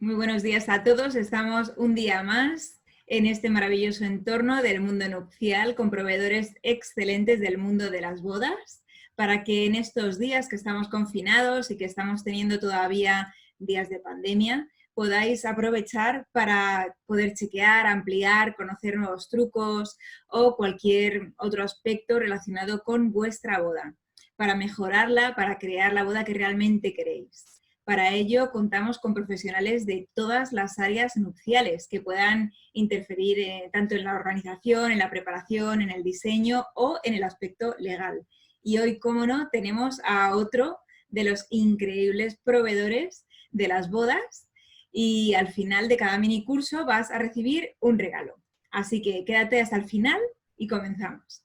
Muy buenos días a todos. Estamos un día más en este maravilloso entorno del mundo nupcial con proveedores excelentes del mundo de las bodas para que en estos días que estamos confinados y que estamos teniendo todavía días de pandemia, podáis aprovechar para poder chequear, ampliar, conocer nuevos trucos o cualquier otro aspecto relacionado con vuestra boda, para mejorarla, para crear la boda que realmente queréis. Para ello, contamos con profesionales de todas las áreas nupciales que puedan interferir tanto en la organización, en la preparación, en el diseño o en el aspecto legal. Y hoy, cómo no, tenemos a otro de los increíbles proveedores de las bodas y al final de cada mini curso vas a recibir un regalo. Así que quédate hasta el final y comenzamos.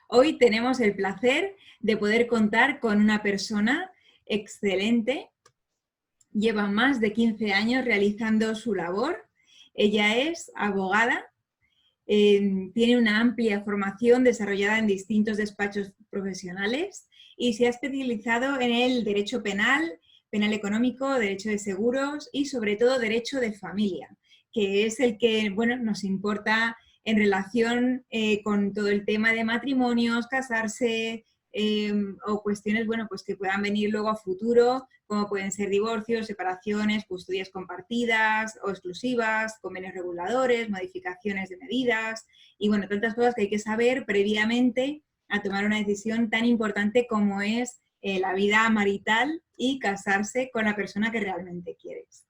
Hoy tenemos el placer de poder contar con una persona excelente. Lleva más de 15 años realizando su labor. Ella es abogada, tiene una amplia formación desarrollada en distintos despachos profesionales y se ha especializado en el derecho penal, penal económico, derecho de seguros y sobre todo derecho de familia, que es el que nos importa en relación con todo el tema de matrimonios, casarse o cuestiones pues que puedan venir luego a futuro, como pueden ser divorcios, separaciones, custodias compartidas o exclusivas, convenios reguladores, modificaciones de medidas y tantas cosas que hay que saber previamente a tomar una decisión tan importante como es la vida marital y casarse con la persona que realmente quieres.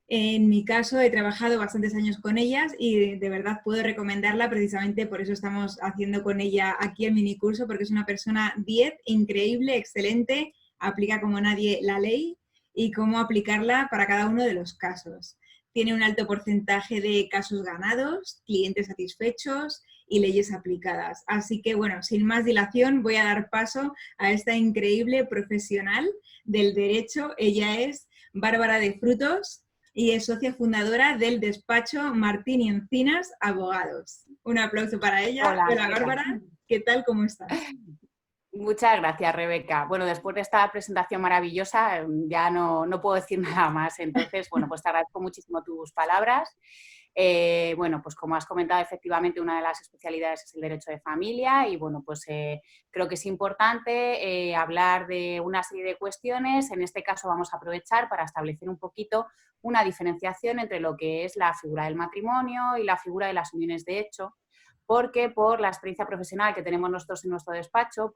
En mi caso he trabajado bastantes años con ellas y de verdad puedo recomendarla, precisamente por eso estamos haciendo con ella aquí el minicurso, porque es una persona 10, increíble, excelente, aplica como nadie la ley y cómo aplicarla para cada uno de los casos. Tiene un alto porcentaje de casos ganados, clientes satisfechos y leyes aplicadas. Así que sin más dilación voy a dar paso a esta increíble profesional del derecho. Ella es Bárbara de Frutos y es socia fundadora del despacho Martín y Encinas Abogados. Un aplauso para ella. Hola, Hola Bárbara, ¿qué tal? ¿Cómo estás? Muchas gracias, Rebeca. Bueno, después de esta presentación maravillosa ya no puedo decir nada más. Entonces, pues te agradezco muchísimo tus palabras. Pues como has comentado, efectivamente una de las especialidades es el derecho de familia y creo que es importante hablar de una serie de cuestiones. En este caso vamos a aprovechar para establecer un poquito una diferenciación entre lo que es la figura del matrimonio y la figura de las uniones de hecho, porque por la experiencia profesional que tenemos nosotros en nuestro despacho,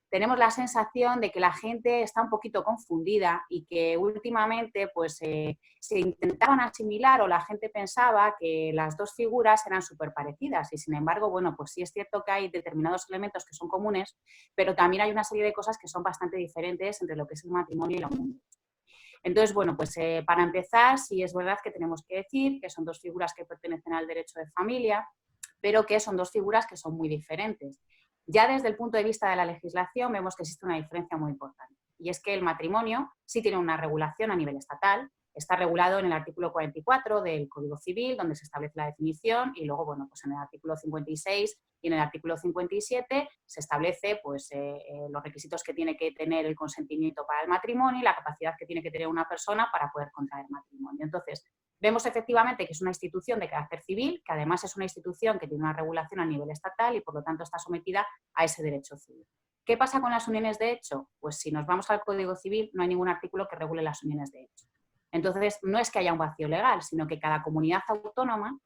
tenemos la sensación de que la gente está un poquito confundida y que últimamente se intentaban asimilar o la gente pensaba que las dos figuras eran súper parecidas y sin embargo, sí es cierto que hay determinados elementos que son comunes, pero también hay una serie de cosas que son bastante diferentes entre lo que es el matrimonio y la unión. Entonces, para empezar, sí es verdad que tenemos que decir que son dos figuras que pertenecen al derecho de familia, pero que son dos figuras que son muy diferentes. Ya desde el punto de vista de la legislación vemos que existe una diferencia muy importante, y es que el matrimonio sí tiene una regulación a nivel estatal, está regulado en el artículo 44 del Código Civil, donde se establece la definición, y luego en el artículo 56 y en el artículo 57 se establece los requisitos que tiene que tener el consentimiento para el matrimonio y la capacidad que tiene que tener una persona para poder contraer matrimonio. Entonces, vemos efectivamente que es una institución de carácter civil, que además es una institución que tiene una regulación a nivel estatal y por lo tanto está sometida a ese derecho civil. ¿Qué pasa con las uniones de hecho? Pues si nos vamos al Código Civil no hay ningún artículo que regule las uniones de hecho. Entonces, no es que haya un vacío legal, sino que cada comunidad autónoma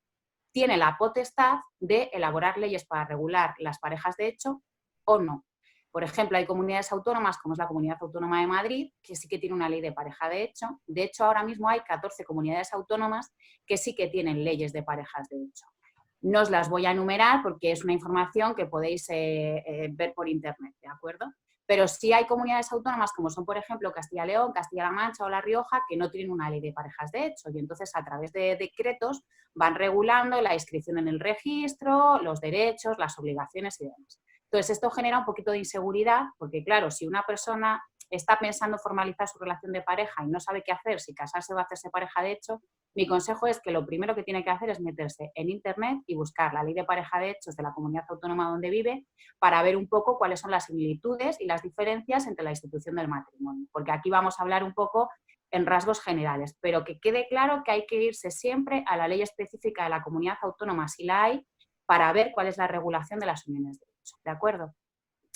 tiene la potestad de elaborar leyes para regular las parejas de hecho o no. Por ejemplo, hay comunidades autónomas, como es la Comunidad Autónoma de Madrid, que sí que tiene una ley de pareja de hecho. De hecho, ahora mismo hay 14 comunidades autónomas que sí que tienen leyes de parejas de hecho. No os las voy a enumerar porque es una información que podéis ver por internet, ¿de acuerdo? Pero sí hay comunidades autónomas como son, por ejemplo, Castilla y León, Castilla-La Mancha o La Rioja, que no tienen una ley de parejas de hecho y entonces a través de decretos van regulando la inscripción en el registro, los derechos, las obligaciones y demás. Entonces esto genera un poquito de inseguridad porque, claro, si una persona está pensando formalizar su relación de pareja y no sabe qué hacer, si casarse o hacerse pareja de hecho, mi consejo es que lo primero que tiene que hacer es meterse en internet y buscar la ley de pareja de hechos de la comunidad autónoma donde vive para ver un poco cuáles son las similitudes y las diferencias entre la institución del matrimonio. Porque aquí vamos a hablar un poco en rasgos generales, pero que quede claro que hay que irse siempre a la ley específica de la comunidad autónoma, si la hay, para ver cuál es la regulación de las uniones de hecho, ¿de acuerdo?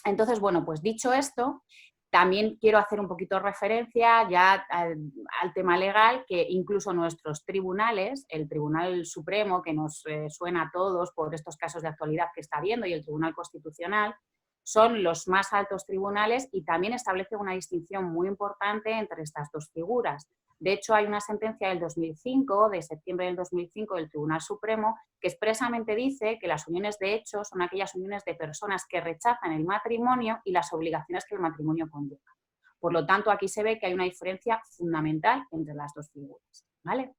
Entonces, bueno, pues dicho esto, también quiero hacer un poquito referencia ya al tema legal, que incluso nuestros tribunales, el Tribunal Supremo, que nos suena a todos por estos casos de actualidad que está habiendo, y el Tribunal Constitucional, son los más altos tribunales y también establece una distinción muy importante entre estas dos figuras. De hecho, hay una sentencia del 2005, de septiembre del 2005, del Tribunal Supremo, que expresamente dice que las uniones de hecho son aquellas uniones de personas que rechazan el matrimonio y las obligaciones que el matrimonio conlleva. Por lo tanto, aquí se ve que hay una diferencia fundamental entre las dos figuras, ¿vale?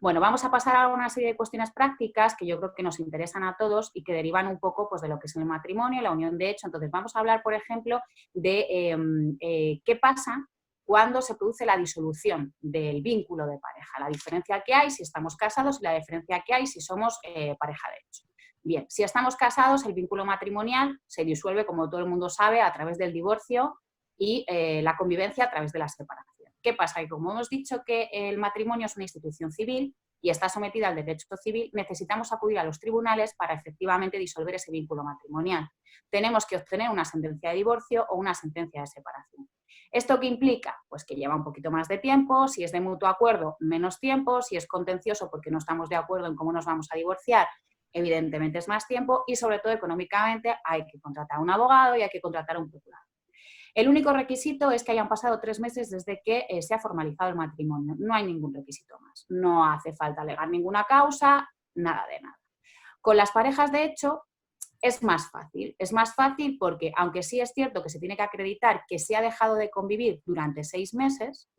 Bueno, vamos a pasar a una serie de cuestiones prácticas que yo creo que nos interesan a todos y que derivan un poco pues, de lo que es el matrimonio, la unión de hecho. Entonces, vamos a hablar, por ejemplo, de qué pasa cuando se produce la disolución del vínculo de pareja, la diferencia que hay si estamos casados y la diferencia que hay si somos pareja de hecho. Bien, si estamos casados, el vínculo matrimonial se disuelve, como todo el mundo sabe, a través del divorcio y la convivencia a través de la separación. ¿Qué pasa? Que como hemos dicho que el matrimonio es una institución civil y está sometida al derecho civil, necesitamos acudir a los tribunales para efectivamente disolver ese vínculo matrimonial. Tenemos que obtener una sentencia de divorcio o una sentencia de separación. ¿Esto qué implica? Pues que lleva un poquito más de tiempo, si es de mutuo acuerdo, menos tiempo, si es contencioso porque no estamos de acuerdo en cómo nos vamos a divorciar, evidentemente es más tiempo y sobre todo económicamente hay que contratar a un abogado y hay que contratar a un procurador. El único requisito es que hayan pasado 3 meses desde que se ha formalizado el matrimonio. No hay ningún requisito más. No hace falta alegar ninguna causa, nada de nada. Con las parejas de hecho es más fácil. Es más fácil porque, aunque sí es cierto que se tiene que acreditar que se ha dejado de convivir durante 6 meses,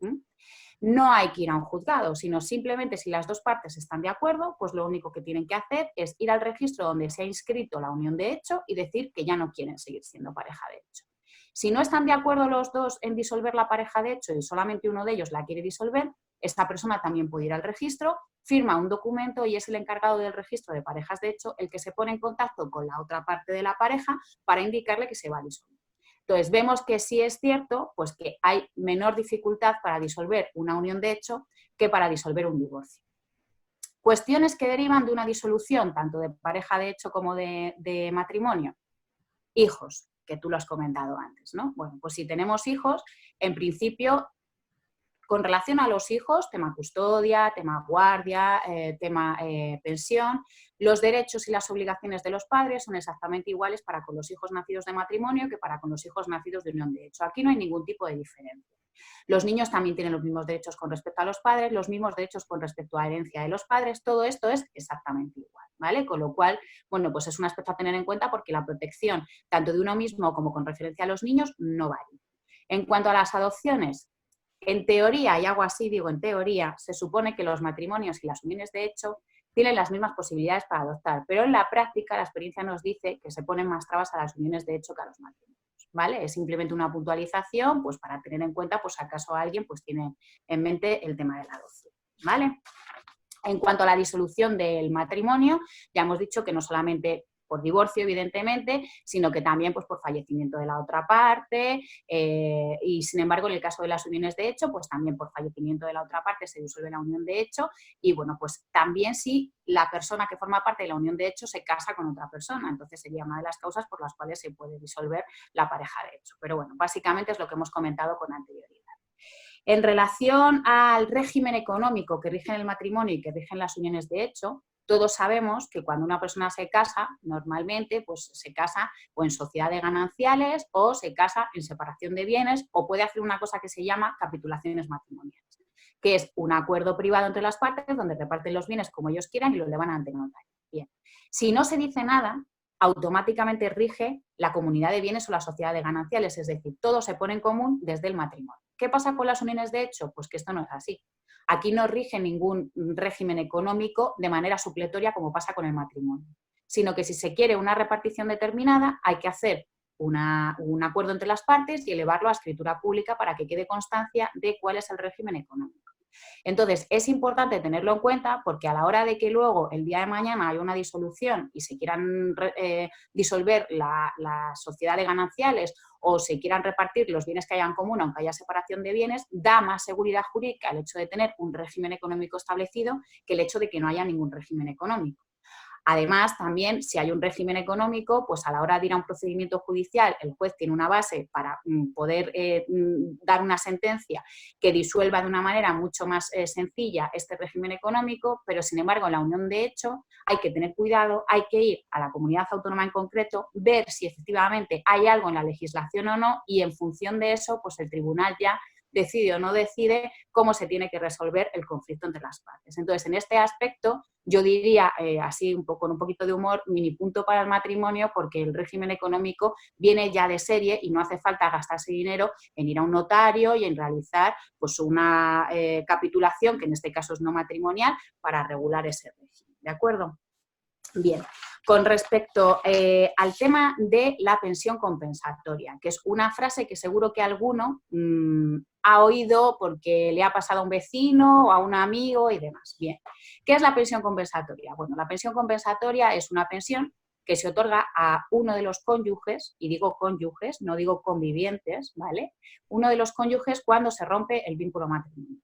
no hay que ir a un juzgado, sino simplemente si las dos partes están de acuerdo, pues lo único que tienen que hacer es ir al registro donde se ha inscrito la unión de hecho y decir que ya no quieren seguir siendo pareja de hecho. Si no están de acuerdo los dos en disolver la pareja de hecho y solamente uno de ellos la quiere disolver, esta persona también puede ir al registro, firma un documento y es el encargado del registro de parejas de hecho el que se pone en contacto con la otra parte de la pareja para indicarle que se va a disolver. Entonces, vemos que sí es cierto pues que hay menor dificultad para disolver una unión de hecho que para disolver un divorcio. Cuestiones que derivan de una disolución, tanto de pareja de hecho como de matrimonio. Hijos, que tú lo has comentado antes, ¿no? Bueno, pues si tenemos hijos, en principio, con relación a los hijos, tema custodia, tema guardia, tema pensión, los derechos y las obligaciones de los padres son exactamente iguales para con los hijos nacidos de matrimonio que para con los hijos nacidos de unión de hecho. Aquí no hay ningún tipo de diferencia. Los niños también tienen los mismos derechos con respecto a los padres, los mismos derechos con respecto a la herencia de los padres, todo esto es exactamente igual, ¿vale? Con lo cual, bueno, pues es un aspecto a tener en cuenta porque la protección, tanto de uno mismo como con referencia a los niños, no varía. En cuanto a las adopciones, en teoría, y hago así, digo en teoría, se supone que los matrimonios y las uniones de hecho tienen las mismas posibilidades para adoptar, pero en la práctica la experiencia nos dice que se ponen más trabas a las uniones de hecho que a los matrimonios, ¿vale? Es simplemente una puntualización pues para tener en cuenta pues acaso alguien pues tiene en mente el tema de la adopción, ¿vale? En cuanto a la disolución del matrimonio, ya hemos dicho que no solamente por divorcio, evidentemente, sino que también pues, por fallecimiento de la otra parte y, sin embargo, en el caso de las uniones de hecho, pues también por fallecimiento de la otra parte se disuelve la unión de hecho y, bueno, pues también si la persona que forma parte de la unión de hecho se casa con otra persona, entonces sería una de las causas por las cuales se puede disolver la pareja de hecho. Pero bueno, básicamente es lo que hemos comentado con anterioridad. En relación al régimen económico que rige el matrimonio y que rigen las uniones de hecho, todos sabemos que cuando una persona se casa, normalmente pues se casa o en sociedad de gananciales o se casa en separación de bienes o puede hacer una cosa que se llama capitulaciones matrimoniales, que es un acuerdo privado entre las partes donde reparten los bienes como ellos quieran y lo elevan ante notario. Bien. Si no se dice nada, automáticamente rige la comunidad de bienes o la sociedad de gananciales, es decir, todo se pone en común desde el matrimonio. ¿Qué pasa con las uniones de hecho? Pues que esto no es así. Aquí no rige ningún régimen económico de manera supletoria como pasa con el matrimonio, sino que si se quiere una repartición determinada hay que hacer un acuerdo entre las partes y elevarlo a escritura pública para que quede constancia de cuál es el régimen económico. Entonces, es importante tenerlo en cuenta porque a la hora de que luego el día de mañana haya una disolución y se quieran disolver la sociedad de gananciales o se quieran repartir los bienes que haya en común, aunque haya separación de bienes, da más seguridad jurídica el hecho de tener un régimen económico establecido que el hecho de que no haya ningún régimen económico. Además, también, si hay un régimen económico, pues a la hora de ir a un procedimiento judicial, el juez tiene una base para poder dar una sentencia que disuelva de una manera mucho más sencilla este régimen económico, pero sin embargo, en la unión de hecho hay que tener cuidado, hay que ir a la comunidad autónoma en concreto, ver si efectivamente hay algo en la legislación o no y en función de eso, pues el tribunal ya decide o no decide cómo se tiene que resolver el conflicto entre las partes. Entonces, en este aspecto, yo diría, así un poco, con un poquito de humor, mini punto para el matrimonio, porque el régimen económico viene ya de serie y no hace falta gastarse dinero en ir a un notario y en realizar pues, una capitulación, que en este caso es no matrimonial, para regular ese régimen. ¿De acuerdo? Bien, con respecto al tema de la pensión compensatoria, que es una frase que seguro que alguno ha oído porque le ha pasado a un vecino o a un amigo y demás. Bien, ¿qué es la pensión compensatoria? Bueno, la pensión compensatoria es una pensión que se otorga a uno de los cónyuges, y digo cónyuges, no digo convivientes, ¿vale? Uno de los cónyuges cuando se rompe el vínculo matrimonial.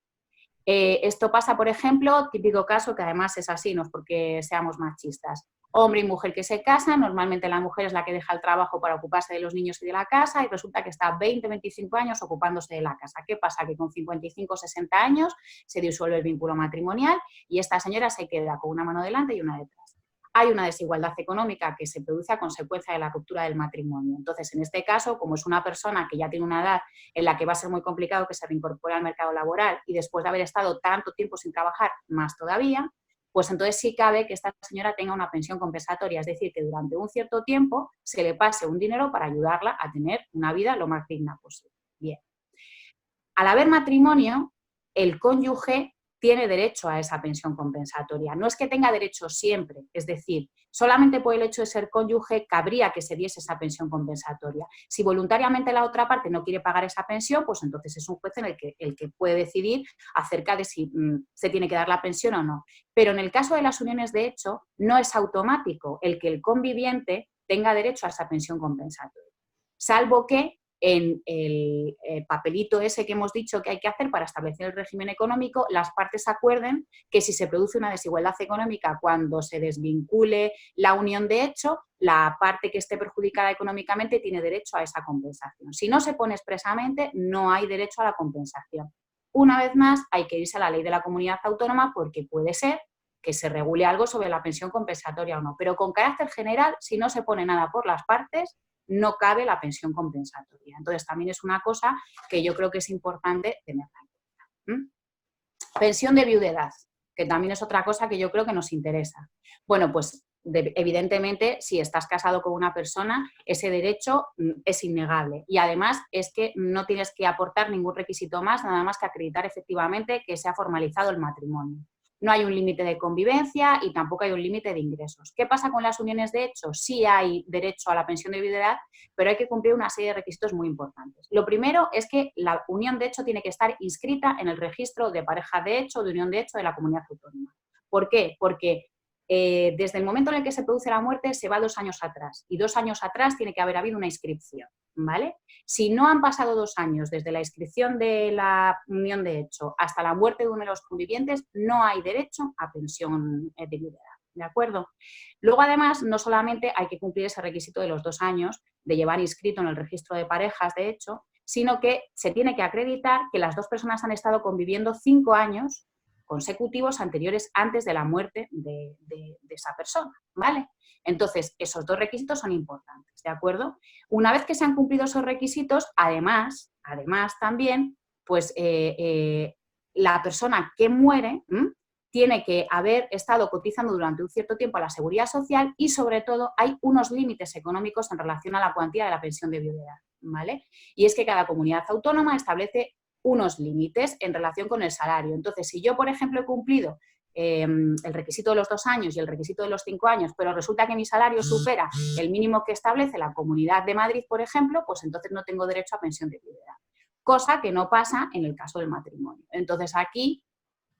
Esto pasa, por ejemplo, típico caso que además es así, no es porque seamos machistas. Hombre y mujer que se casan, normalmente la mujer es la que deja el trabajo para ocuparse de los niños y de la casa y resulta que está 20, 25 años ocupándose de la casa. ¿Qué pasa? Que con 55, 60 años se disuelve el vínculo matrimonial y esta señora se queda con una mano delante y una detrás. Hay una desigualdad económica que se produce a consecuencia de la ruptura del matrimonio. Entonces, en este caso, como es una persona que ya tiene una edad en la que va a ser muy complicado que se reincorpore al mercado laboral y después de haber estado tanto tiempo sin trabajar, más todavía, pues entonces sí cabe que esta señora tenga una pensión compensatoria, es decir, que durante un cierto tiempo se le pase un dinero para ayudarla a tener una vida lo más digna posible. Bien. Al haber matrimonio, el cónyuge tiene derecho a esa pensión compensatoria. No es que tenga derecho siempre, es decir, solamente por el hecho de ser cónyuge cabría que se diese esa pensión compensatoria. Si voluntariamente la otra parte no quiere pagar esa pensión, pues entonces es un juez en el que puede decidir acerca de si se tiene que dar la pensión o no. Pero en el caso de las uniones de hecho, no es automático el que el conviviente tenga derecho a esa pensión compensatoria, salvo que en el papelito ese que hemos dicho que hay que hacer para establecer el régimen económico, las partes acuerden que si se produce una desigualdad económica cuando se desvincule la unión de hecho, la parte que esté perjudicada económicamente tiene derecho a esa compensación. Si no se pone expresamente, no hay derecho a la compensación. Una vez más, hay que irse a la ley de la comunidad autónoma porque puede ser que se regule algo sobre la pensión compensatoria o no, pero con carácter general, si no se pone nada por las partes, no cabe la pensión compensatoria. Entonces, también es una cosa que yo creo que es importante tenerla en cuenta. Pensión de viudedad, que también es otra cosa que yo creo que nos interesa. Bueno, pues evidentemente, si estás casado con una persona, ese derecho es innegable. Y además es que no tienes que aportar ningún requisito más, nada más que acreditar efectivamente que se ha formalizado el matrimonio. No hay un límite de convivencia y tampoco hay un límite de ingresos. ¿Qué pasa con las uniones de hecho? Sí hay derecho a la pensión de viudedad, pero hay que cumplir una serie de requisitos muy importantes. Lo primero es que la unión de hecho tiene que estar inscrita en el registro de pareja de hecho o de unión de hecho de la comunidad autónoma. ¿Por qué? Porque desde el momento en el que se produce la muerte se va 2 años atrás y 2 años atrás tiene que haber habido una inscripción, ¿vale? Si no han pasado 2 años desde la inscripción de la unión de hecho hasta la muerte de uno de los convivientes, no hay derecho a pensión de viudedad, ¿de acuerdo? Luego, además, no solamente hay que cumplir ese requisito de los 2 años de llevar inscrito en el registro de parejas de hecho, sino que se tiene que acreditar que las 2 personas han estado conviviendo 5 años consecutivos anteriores antes de la muerte de esa persona, ¿vale? Entonces, esos 2 requisitos son importantes, ¿de acuerdo? Una vez que se han cumplido esos requisitos, además también, pues la persona que muere tiene que haber estado cotizando durante un cierto tiempo a la Seguridad Social y, sobre todo, hay unos límites económicos en relación a la cuantía de la pensión de viudedad, ¿vale? Y es que cada comunidad autónoma establece unos límites en relación con el salario. Entonces, si yo, por ejemplo, he cumplido el requisito de los 2 años y el requisito de los 5 años, pero resulta que mi salario supera el mínimo que establece la Comunidad de Madrid, por ejemplo, pues entonces no tengo derecho a pensión de viudedad. Cosa que no pasa en el caso del matrimonio. Entonces, aquí,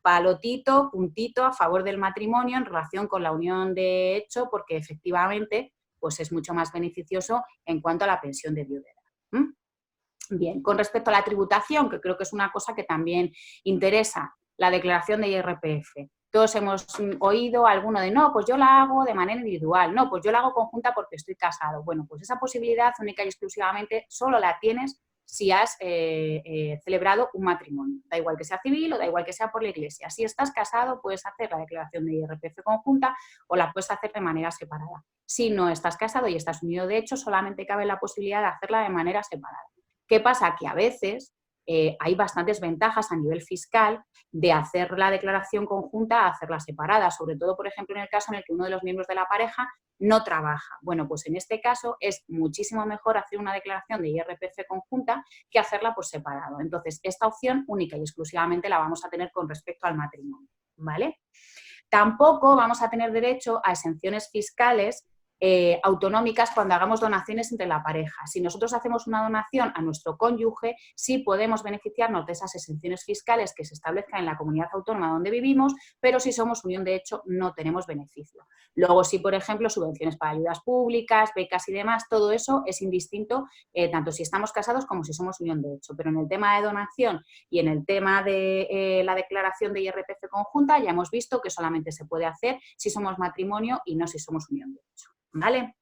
palotito, puntito a favor del matrimonio en relación con la unión de hecho, porque efectivamente pues es mucho más beneficioso en cuanto a la pensión de viudedad. Bien, con respecto a la tributación, que creo que es una cosa que también interesa, la declaración de IRPF. Todos hemos oído alguno de, no, pues yo la hago de manera individual, no, pues yo la hago conjunta porque estoy casado. Bueno, pues esa posibilidad única y exclusivamente solo la tienes si has celebrado un matrimonio. Da igual que sea civil o da igual que sea por la Iglesia. Si estás casado, puedes hacer la declaración de IRPF conjunta o la puedes hacer de manera separada. Si no estás casado y estás unido de hecho, solamente cabe la posibilidad de hacerla de manera separada. ¿Qué pasa? Que a veces hay bastantes ventajas a nivel fiscal de hacer la declaración conjunta a hacerla separada, sobre todo, por ejemplo, en el caso en el que uno de los miembros de la pareja no trabaja. Bueno, pues en este caso es muchísimo mejor hacer una declaración de IRPF conjunta que hacerla por separado. Entonces, esta opción única y exclusivamente la vamos a tener con respecto al matrimonio, ¿vale? Tampoco vamos a tener derecho a exenciones fiscales autonómicas cuando hagamos donaciones entre la pareja. Si nosotros hacemos una donación a nuestro cónyuge, sí podemos beneficiarnos de esas exenciones fiscales que se establezcan en la comunidad autónoma donde vivimos, pero si somos unión de hecho no tenemos beneficio. Luego, si por ejemplo subvenciones para ayudas públicas, becas y demás, todo eso es indistinto, tanto si estamos casados como si somos unión de hecho. Pero en el tema de donación y en el tema de la declaración de IRPF conjunta, ya hemos visto que solamente se puede hacer si somos matrimonio y no si somos unión de hecho. ¿Vale?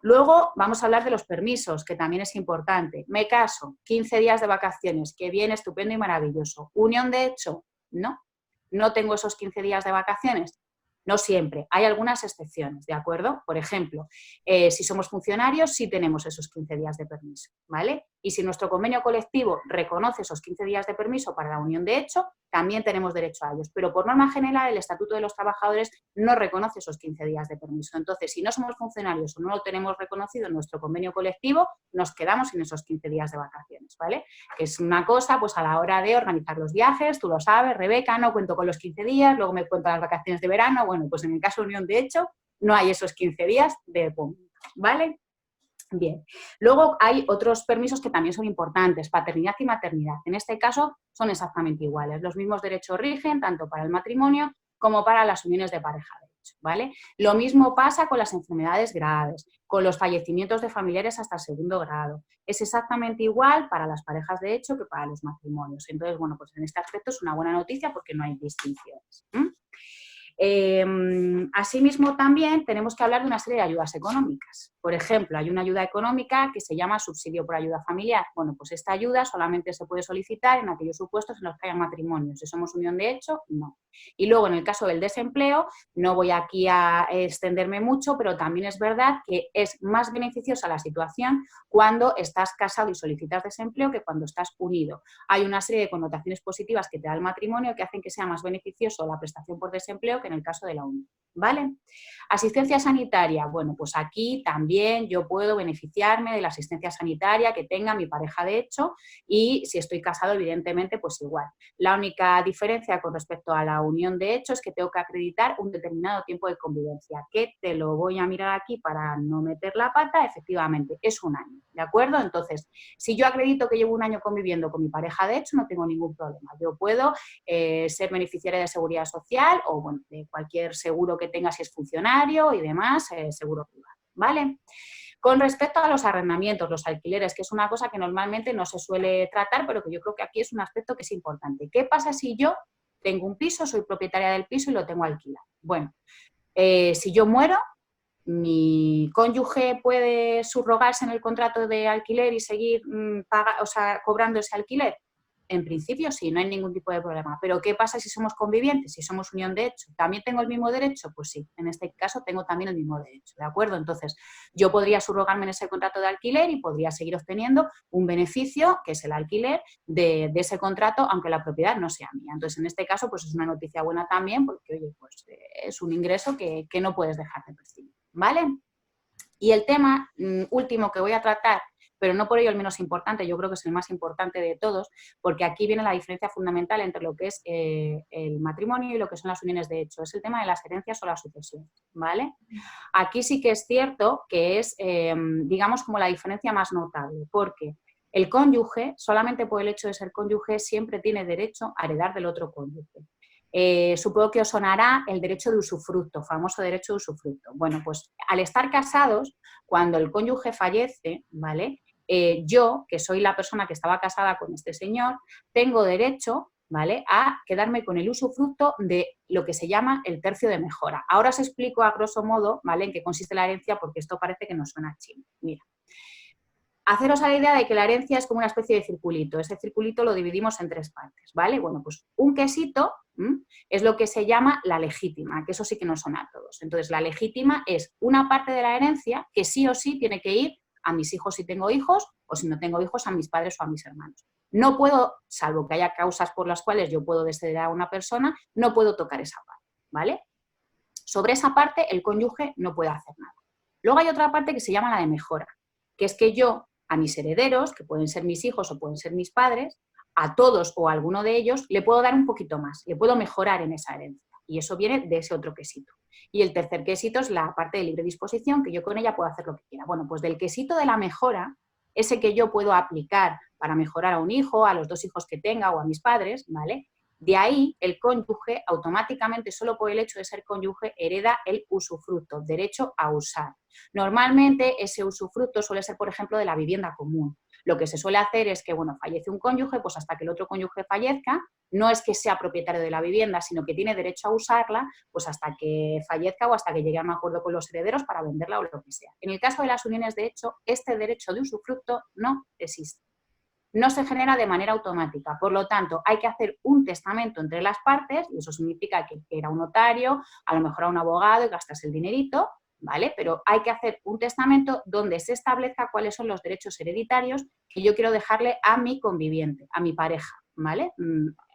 Luego vamos a hablar de los permisos, que también es importante. Me caso, 15 días de vacaciones, que bien, estupendo y maravilloso. Unión de hecho, no tengo esos 15 días de vacaciones. No siempre, hay algunas excepciones, ¿de acuerdo? Por ejemplo, si somos funcionarios, sí tenemos esos 15 días de permiso, ¿vale? Y si nuestro convenio colectivo reconoce esos 15 días de permiso para la unión de hecho, también tenemos derecho a ellos. Pero por norma general, el Estatuto de los Trabajadores no reconoce esos 15 días de permiso. Entonces, si no somos funcionarios o no lo tenemos reconocido en nuestro convenio colectivo, nos quedamos sin esos 15 días de vacaciones, ¿vale? Que es una cosa, pues a la hora de organizar los viajes, tú lo sabes, Rebeca, no cuento con los 15 días, luego me cuento las vacaciones de verano. Bueno, pues en el caso de unión de hecho, no hay esos 15 días de punto, ¿vale? Bien, luego hay otros permisos que también son importantes, paternidad y maternidad. En este caso son exactamente iguales. Los mismos derechos rigen tanto para el matrimonio como para las uniones de pareja de hecho, ¿vale? Lo mismo pasa con las enfermedades graves, con los fallecimientos de familiares hasta el 2º grado. Es exactamente igual para las parejas de hecho que para los matrimonios. Entonces, bueno, pues en este aspecto es una buena noticia porque no hay distinciones. Asimismo, también tenemos que hablar de una serie de ayudas económicas. Por ejemplo, hay una ayuda económica que se llama subsidio por ayuda familiar. Bueno, pues esta ayuda solamente se puede solicitar en aquellos supuestos en los que haya matrimonio. Si somos unión de hecho, no. Y luego, en el caso del desempleo, no voy aquí a extenderme mucho, pero también es verdad que es más beneficiosa la situación cuando estás casado y solicitas desempleo que cuando estás unido. Hay una serie de connotaciones positivas que te da el matrimonio que hacen que sea más beneficioso la prestación por desempleo que en el caso de la unión, ¿vale? Asistencia sanitaria, bueno, pues aquí también yo puedo beneficiarme de la asistencia sanitaria que tenga mi pareja de hecho y si estoy casado, evidentemente, pues igual. La única diferencia con respecto a la unión de hecho es que tengo que acreditar un determinado tiempo de convivencia, que te lo voy a mirar aquí para no meter la pata, efectivamente, es 1 año, ¿de acuerdo? Entonces, si yo acredito que llevo 1 año conviviendo con mi pareja de hecho, no tengo ningún problema. Yo puedo ser beneficiaria de seguridad social o, bueno, de cualquier seguro que que tenga, si es funcionario y demás, seguro privado, ¿vale? Con respecto a los arrendamientos, los alquileres, que es una cosa que normalmente no se suele tratar, pero que yo creo que aquí es un aspecto que es importante. ¿Qué pasa si yo tengo un piso, soy propietaria del piso y lo tengo alquilado? Bueno, si yo muero, ¿mi cónyuge puede subrogarse en el contrato de alquiler y seguir cobrando ese alquiler? En principio sí, no hay ningún tipo de problema. Pero ¿qué pasa si somos convivientes, si somos unión de hecho? ¿También tengo el mismo derecho? Pues sí, en este caso tengo también el mismo derecho, ¿de acuerdo? Entonces, yo podría subrogarme en ese contrato de alquiler y podría seguir obteniendo un beneficio, que es el alquiler, de ese contrato, aunque la propiedad no sea mía. Entonces, en este caso, pues es una noticia buena también, porque, oye, pues es un ingreso que no puedes dejar de percibir, ¿vale? Y el tema último que voy a tratar, pero no por ello el menos importante, yo creo que es el más importante de todos, porque aquí viene la diferencia fundamental entre lo que es el matrimonio y lo que son las uniones de hecho, es el tema de las herencias o la sucesión, ¿vale? Aquí sí que es cierto que es, digamos, como la diferencia más notable, porque el cónyuge, solamente por el hecho de ser cónyuge, siempre tiene derecho a heredar del otro cónyuge. Supongo que os sonará el derecho de usufructo, famoso derecho de usufructo. Bueno, pues al estar casados, cuando el cónyuge fallece, ¿vale? Yo, que soy la persona que estaba casada con este señor, tengo derecho, ¿vale?, a quedarme con el usufructo de lo que se llama el tercio de mejora. Ahora os explico a grosso modo, ¿vale?, en qué consiste la herencia, porque esto parece que nos suena chino. Mira. Haceros a la idea de que la herencia es como una especie de circulito. Ese circulito lo dividimos en 3 partes, ¿vale? Bueno, pues un quesito es lo que se llama la legítima, que eso sí que nos suena a todos. Entonces, la legítima es una parte de la herencia que sí o sí tiene que ir a mis hijos si tengo hijos, o si no tengo hijos, a mis padres o a mis hermanos. No puedo, salvo que haya causas por las cuales yo puedo desheredar a una persona, no puedo tocar esa parte, ¿vale? Sobre esa parte, el cónyuge no puede hacer nada. Luego hay otra parte que se llama la de mejora, que es que yo a mis herederos, que pueden ser mis hijos o pueden ser mis padres, a todos o a alguno de ellos le puedo dar un poquito más, le puedo mejorar en esa herencia. Y eso viene de ese otro quesito. Y el tercer quesito es la parte de libre disposición, que yo con ella puedo hacer lo que quiera. Bueno, pues del quesito de la mejora, ese que yo puedo aplicar para mejorar a un hijo, a los 2 hijos que tenga o a mis padres, ¿vale? De ahí, el cónyuge automáticamente, solo por el hecho de ser cónyuge, hereda el usufructo, derecho a usar. Normalmente ese usufructo suele ser, por ejemplo, de la vivienda común. Lo que se suele hacer es que, bueno, fallece un cónyuge, pues hasta que el otro cónyuge fallezca, no es que sea propietario de la vivienda, sino que tiene derecho a usarla, pues hasta que fallezca o hasta que llegue a un acuerdo con los herederos para venderla o lo que sea. En el caso de las uniones de hecho, este derecho de usufructo no existe. No se genera de manera automática. Por lo tanto, hay que hacer un testamento entre las partes, y eso significa que era un notario, a lo mejor a un abogado y gastas el dinerito, ¿vale? Pero hay que hacer un testamento donde se establezca cuáles son los derechos hereditarios que yo quiero dejarle a mi conviviente, a mi pareja, ¿vale?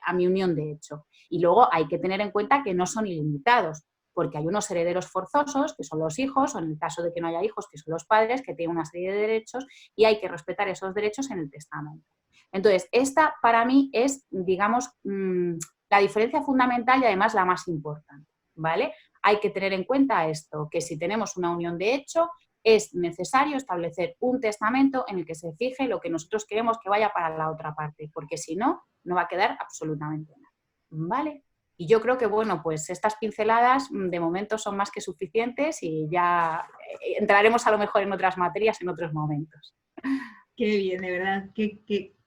A mi unión de hecho. Y luego hay que tener en cuenta que no son ilimitados, porque hay unos herederos forzosos, que son los hijos, o en el caso de que no haya hijos, que son los padres, que tienen una serie de derechos, y hay que respetar esos derechos en el testamento. Entonces, esta para mí es, digamos, la diferencia fundamental y además la más importante, ¿vale? Hay que tener en cuenta esto, que si tenemos una unión de hecho, es necesario establecer un testamento en el que se fije lo que nosotros queremos que vaya para la otra parte, porque si no, no va a quedar absolutamente nada, ¿vale? Y yo creo que, bueno, pues estas pinceladas de momento son más que suficientes y ya entraremos a lo mejor en otras materias en otros momentos. Qué bien, de verdad.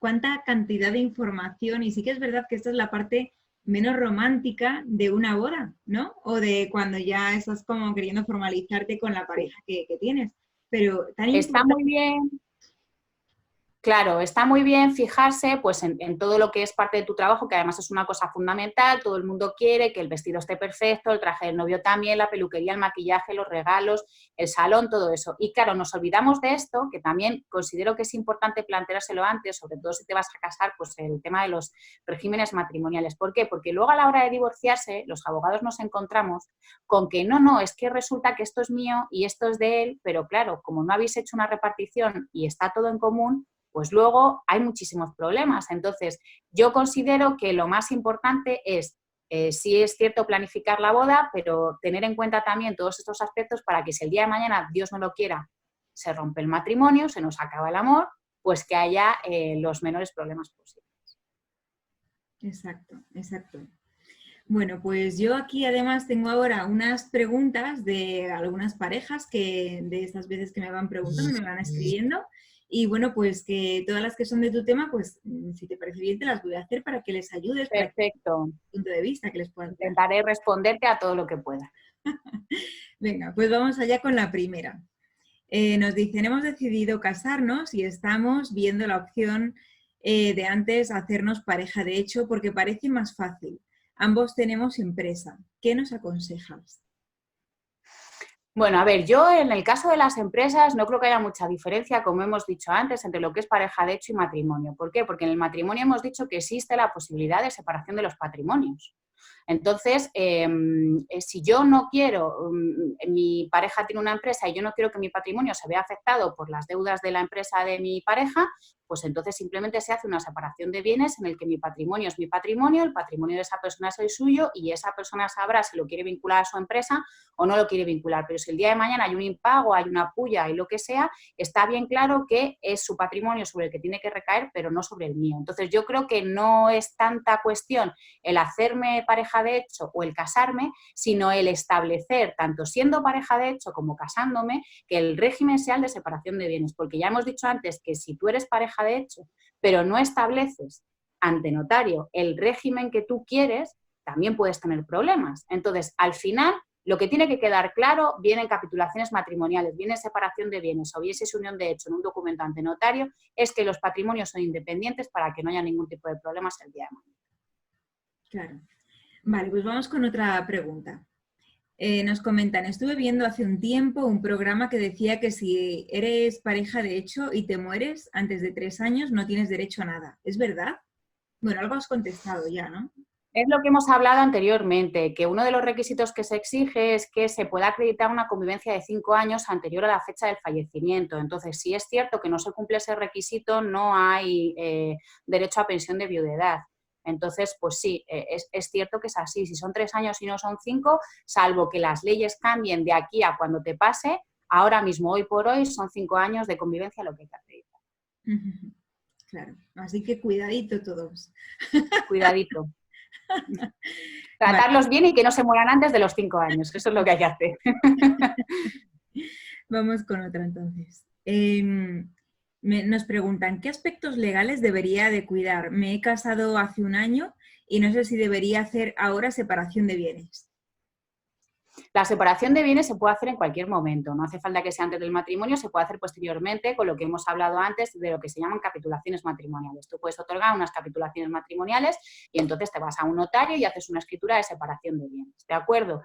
Cuánta cantidad de información. Y sí que es verdad que esta es la parte menos romántica de una boda, ¿no? O de cuando ya estás como queriendo formalizarte con la pareja que tienes. Pero tan Está importante. muy bien. Claro, está muy bien fijarse pues, en todo lo que es parte de tu trabajo, que además es una cosa fundamental, todo el mundo quiere que el vestido esté perfecto, el traje del novio también, la peluquería, el maquillaje, los regalos, el salón, todo eso. Y claro, nos olvidamos de esto, que también considero que es importante planteárselo antes, sobre todo si te vas a casar, pues el tema de los regímenes matrimoniales. ¿Por qué? Porque luego a la hora de divorciarse, los abogados nos encontramos con que no, es que resulta que esto es mío y esto es de él, pero claro, como no habéis hecho una repartición y está todo en común, pues luego hay muchísimos problemas. Entonces, yo considero que lo más importante es, sí es cierto planificar la boda, pero tener en cuenta también todos estos aspectos para que si el día de mañana, Dios no lo quiera, se rompe el matrimonio, se nos acaba el amor, pues que haya los menores problemas posibles. Exacto, exacto. Bueno, pues yo aquí además tengo ahora unas preguntas de algunas parejas que de estas veces que me van preguntando, me van escribiendo. Y bueno, pues que todas las que son de tu tema, pues si te parece bien, te las voy a hacer para que les ayudes, para que Perfecto. punto de vista que les puedan dar. Intentaré responderte a todo lo que pueda. Venga, pues vamos allá con la primera. Nos dicen, hemos decidido casarnos y estamos viendo la opción de antes hacernos pareja de hecho porque parece más fácil. Ambos tenemos empresa. ¿Qué nos aconsejas? Bueno, a ver, yo en el caso de las empresas no creo que haya mucha diferencia, como hemos dicho antes, entre lo que es pareja de hecho y matrimonio. ¿Por qué? Porque en el matrimonio hemos dicho que existe la posibilidad de separación de los patrimonios. Entonces, si yo no quiero, mi pareja tiene una empresa y yo no quiero que mi patrimonio se vea afectado por las deudas de la empresa de mi pareja, pues entonces simplemente se hace una separación de bienes en el que mi patrimonio es mi patrimonio, el patrimonio de esa persona es el suyo y esa persona sabrá si lo quiere vincular a su empresa o no lo quiere vincular. Pero si el día de mañana hay un impago, hay una pulla y lo que sea, está bien claro que es su patrimonio sobre el que tiene que recaer, pero no sobre el mío. Entonces yo creo que no es tanta cuestión el hacerme pareja de hecho o el casarme, sino el establecer, tanto siendo pareja de hecho como casándome, que el régimen sea el de separación de bienes. Porque ya hemos dicho antes que si tú eres pareja de hecho, pero no estableces ante notario el régimen que tú quieres, también puedes tener problemas. Entonces, al final, lo que tiene que quedar claro, bien en capitulaciones matrimoniales, bien en separación de bienes o bien si es unión de hecho en un documento ante notario, es que los patrimonios son independientes para que no haya ningún tipo de problemas el día de mañana. Claro. Vale, pues vamos con otra pregunta. Nos comentan, estuve viendo hace un tiempo un programa que decía que si eres pareja de hecho y te mueres antes de 3 años no tienes derecho a nada. ¿Es verdad? Bueno, algo has contestado ya, ¿no? Es lo que hemos hablado anteriormente, que uno de los requisitos que se exige es que se pueda acreditar una convivencia de 5 años anterior a la fecha del fallecimiento. Entonces, si es cierto que no se cumple ese requisito, no hay derecho a pensión de viudedad. Entonces, pues sí, es cierto que es así. Si son 3 años y no son 5, salvo que las leyes cambien de aquí a cuando te pase, ahora mismo, hoy por hoy, son 5 años de convivencia lo que hay que acreditar. Claro, así que cuidadito todos. Cuidadito. Vale. Tratarlos bien y que no se mueran antes de los 5 años. Eso es lo que hay que hacer. Vamos con otra entonces. Nos preguntan, ¿qué aspectos legales debería de cuidar? Me he casado hace un año y no sé si debería hacer ahora separación de bienes. La separación de bienes se puede hacer en cualquier momento, no hace falta que sea antes del matrimonio, se puede hacer posteriormente con lo que hemos hablado antes de lo que se llaman capitulaciones matrimoniales. Tú puedes otorgar unas capitulaciones matrimoniales y entonces te vas a un notario y haces una escritura de separación de bienes, ¿de acuerdo?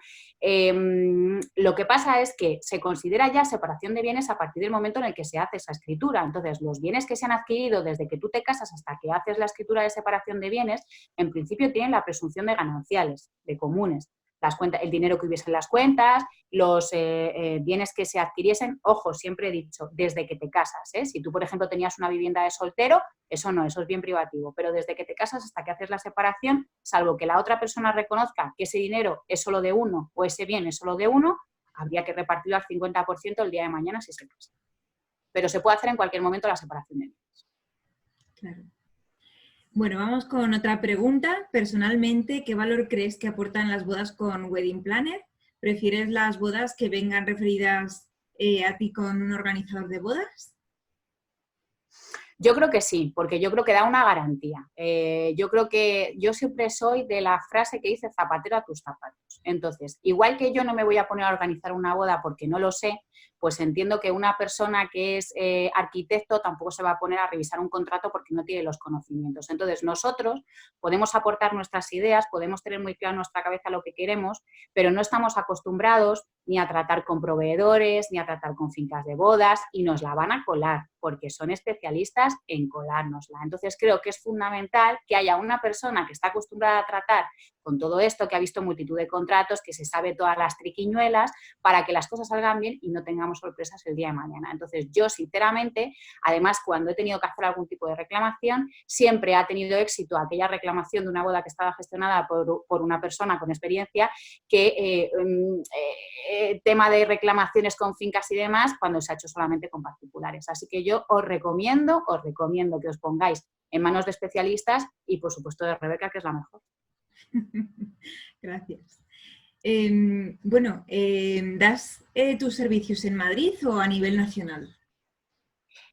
Lo que pasa es que se considera ya separación de bienes a partir del momento en el que se hace esa escritura. Entonces, los bienes que se han adquirido desde que tú te casas hasta que haces la escritura de separación de bienes, en principio tienen la presunción de gananciales, de comunes. Las cuentas, el dinero que hubiese en las cuentas, los bienes que se adquiriesen, ojo, siempre he dicho, desde que te casas, ¿eh? Si tú, por ejemplo, tenías una vivienda de soltero, eso no, eso es bien privativo, pero desde que te casas hasta que haces la separación, salvo que la otra persona reconozca que ese dinero es solo de uno o ese bien es solo de uno, habría que repartirlo al 50% el día de mañana si se casa. Pero se puede hacer en cualquier momento la separación de bienes. Claro. Bueno, vamos con otra pregunta. Personalmente, ¿qué valor crees que aportan las bodas con Wedding Planner? ¿Prefieres las bodas que vengan referidas a ti con un organizador de bodas? Yo creo que sí, porque yo creo que da una garantía. Yo siempre soy de la frase que dice zapatero a tus zapatos. Entonces, igual que yo no me voy a poner a organizar una boda porque no lo sé, pues entiendo que una persona que es arquitecto tampoco se va a poner a revisar un contrato porque no tiene los conocimientos. Entonces, nosotros podemos aportar nuestras ideas, podemos tener muy claro en nuestra cabeza lo que queremos, pero no estamos acostumbrados ni a tratar con proveedores, ni a tratar con fincas de bodas, y nos la van a colar, porque son especialistas en colárnosla. Entonces creo que es fundamental que haya una persona que está acostumbrada a tratar con todo esto, que ha visto multitud de contratos, que se sabe todas las triquiñuelas, para que las cosas salgan bien y no tengamos sorpresas el día de mañana. Entonces yo, sinceramente, además cuando he tenido que hacer algún tipo de reclamación, siempre ha tenido éxito aquella reclamación de una boda que estaba gestionada por una persona con experiencia que tema de reclamaciones con fincas y demás, cuando se ha hecho solamente con particulares. Así que yo os recomiendo que os pongáis en manos de especialistas y, por supuesto, de Rebeca, que es la mejor. Gracias. Bueno, ¿das tus servicios en Madrid o a nivel nacional?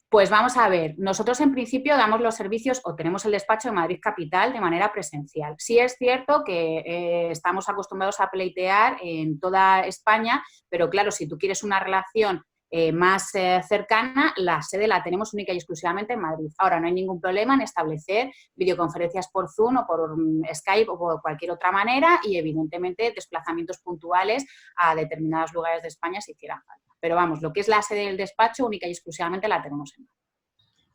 Pues vamos a ver, nosotros en principio damos los servicios o tenemos el despacho en Madrid Capital de manera presencial. Sí es cierto que estamos acostumbrados a pleitear en toda España, pero claro, si tú quieres una relación más cercana, la sede la tenemos única y exclusivamente en Madrid. Ahora, no hay ningún problema en establecer videoconferencias por Zoom o por Skype o por cualquier otra manera y, evidentemente, desplazamientos puntuales a determinados lugares de España si hiciera falta. Pero vamos, lo que es la sede del despacho única y exclusivamente la tenemos en Madrid.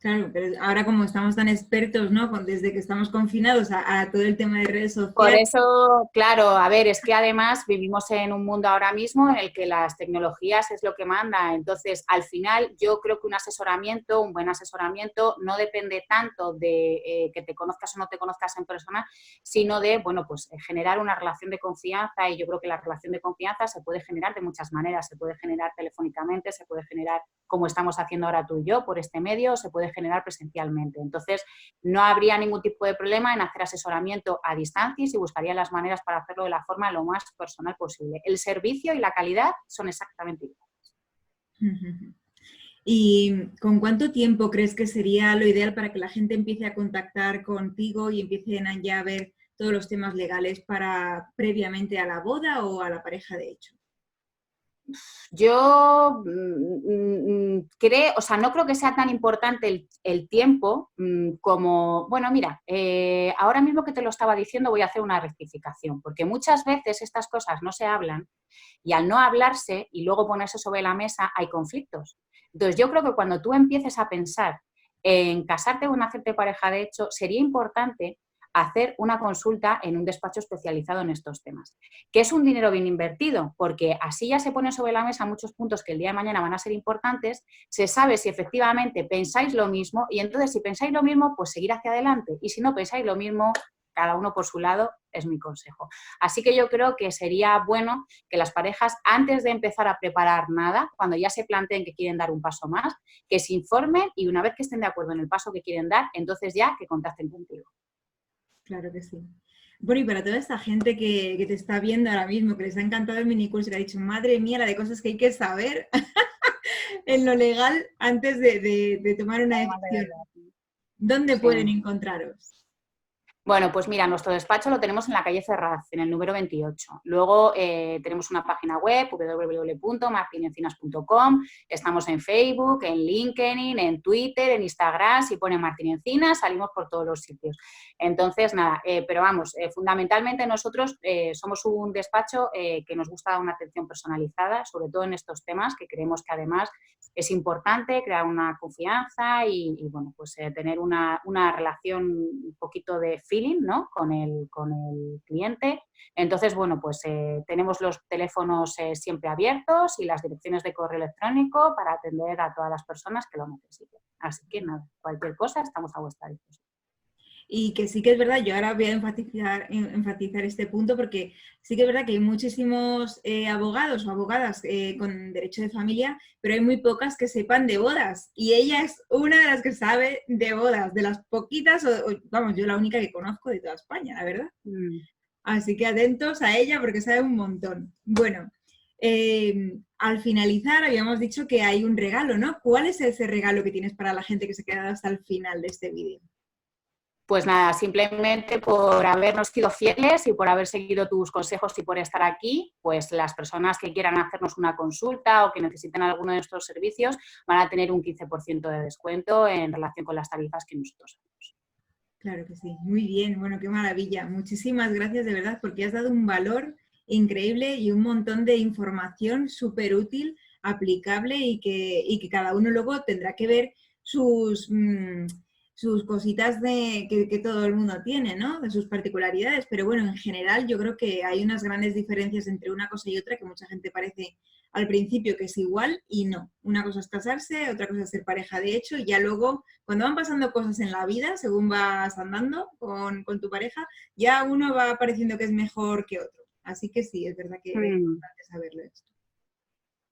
Claro, pero ahora como estamos tan expertos, ¿no? Desde que estamos confinados a todo el tema de redes Por sociales. eso, claro, a ver, es que además vivimos en un mundo ahora mismo en el que las tecnologías es lo que manda. Entonces, al final, yo creo que un asesoramiento, un buen asesoramiento, no depende tanto de que te conozcas o no te conozcas en persona, sino de, bueno, pues generar una relación de confianza. Y yo creo que la relación de confianza se puede generar de muchas maneras. Se puede generar telefónicamente, se puede generar como estamos haciendo ahora tú y yo por este medio, se puede generar presencialmente. Entonces, no habría ningún tipo de problema en hacer asesoramiento a distancia y se buscarían las maneras para hacerlo de la forma lo más personal posible. El servicio y la calidad son exactamente iguales. ¿Y con cuánto tiempo crees que sería lo ideal para que la gente empiece a contactar contigo y empiecen ya a ver todos los temas legales para previamente a la boda o a la pareja de hecho? Yo creo, o sea, no creo que sea tan importante el tiempo como, bueno, mira, ahora mismo que te lo estaba diciendo voy a hacer una rectificación, porque muchas veces estas cosas no se hablan y al no hablarse y luego ponerse sobre la mesa hay conflictos. Entonces, yo creo que cuando tú empieces a pensar en casarte o en hacerte pareja de hecho, sería importante hacer una consulta en un despacho especializado en estos temas. Que es un dinero bien invertido, porque así ya se ponen sobre la mesa muchos puntos que el día de mañana van a ser importantes, se sabe si efectivamente pensáis lo mismo y entonces si pensáis lo mismo, pues seguir hacia adelante y si no pensáis lo mismo, cada uno por su lado, es mi consejo. Así que yo creo que sería bueno que las parejas, antes de empezar a preparar nada, cuando ya se planteen que quieren dar un paso más, que se informen y una vez que estén de acuerdo en el paso que quieren dar, entonces ya que contacten contigo. Claro que sí. Bueno, y para toda esta gente que te está viendo ahora mismo, que les ha encantado el minicurso y que ha dicho, madre mía, la de cosas que hay que saber en lo legal antes de tomar una decisión, ¿dónde pueden Sí. encontraros? Bueno, pues mira, nuestro despacho lo tenemos en la calle Ferraz, en el número 28. Luego tenemos una página web, www.martinencinas.com. Estamos en Facebook, en LinkedIn, en Twitter, en Instagram. Si pone Martín Encinas, salimos por todos los sitios. Entonces, nada, pero vamos, fundamentalmente nosotros somos un despacho que nos gusta dar una atención personalizada, sobre todo en estos temas, que creemos que además es importante crear una confianza y bueno, pues tener una relación un poquito de feeling, ¿no? con el cliente. Entonces, bueno, pues tenemos los teléfonos siempre abiertos y las direcciones de correo electrónico para atender a todas las personas que lo necesiten. Así que nada, cualquier cosa estamos a vuestra disposición. Y que sí que es verdad, yo ahora voy a enfatizar este punto porque sí que es verdad que hay muchísimos abogados o abogadas con derecho de familia, pero hay muy pocas que sepan de bodas. Y ella es una de las que sabe de bodas, de las poquitas, vamos, yo la única que conozco de toda España, la verdad. Así que atentos a ella porque sabe un montón. Bueno, al finalizar habíamos dicho que hay un regalo, ¿no? ¿Cuál es ese regalo que tienes para la gente que se queda hasta el final de este vídeo? Pues nada, simplemente por habernos sido fieles y por haber seguido tus consejos y por estar aquí, pues las personas que quieran hacernos una consulta o que necesiten alguno de nuestros servicios van a tener un 15% de descuento en relación con las tarifas que nosotros hacemos. Claro que sí, muy bien, bueno, qué maravilla. Muchísimas gracias de verdad porque has dado un valor increíble y un montón de información súper útil, aplicable y que cada uno luego tendrá que ver sus cositas que todo el mundo tiene, ¿no? De sus particularidades, pero bueno, en general yo creo que hay unas grandes diferencias entre una cosa y otra que mucha gente parece al principio que es igual y no. Una cosa es casarse, otra cosa es ser pareja de hecho y ya luego cuando van pasando cosas en la vida, según vas andando con tu pareja, ya uno va pareciendo que es mejor que otro. Así que sí, es verdad que era importante saberlo esto.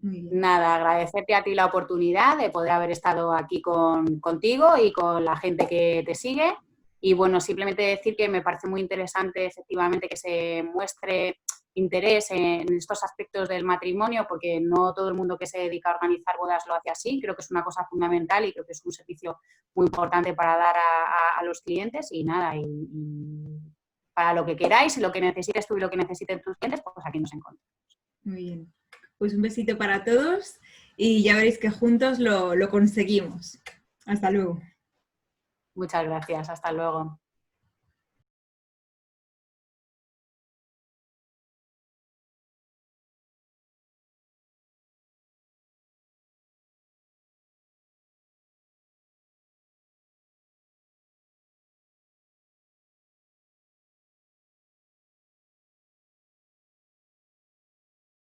Muy bien. Nada, agradecerte a ti la oportunidad de poder haber estado aquí contigo y con la gente que te sigue. Y bueno, simplemente decir que me parece muy interesante efectivamente que se muestre interés en estos aspectos del matrimonio, porque no todo el mundo que se dedica a organizar bodas lo hace así. Creo que es una cosa fundamental y creo que es un servicio muy importante para dar a los clientes. Y nada, y para lo que queráis, lo que necesites tú y lo que necesiten tus clientes, pues aquí nos encontramos. Muy bien. Pues un besito para todos y ya veréis que juntos lo conseguimos. Hasta luego. Muchas gracias. Hasta luego.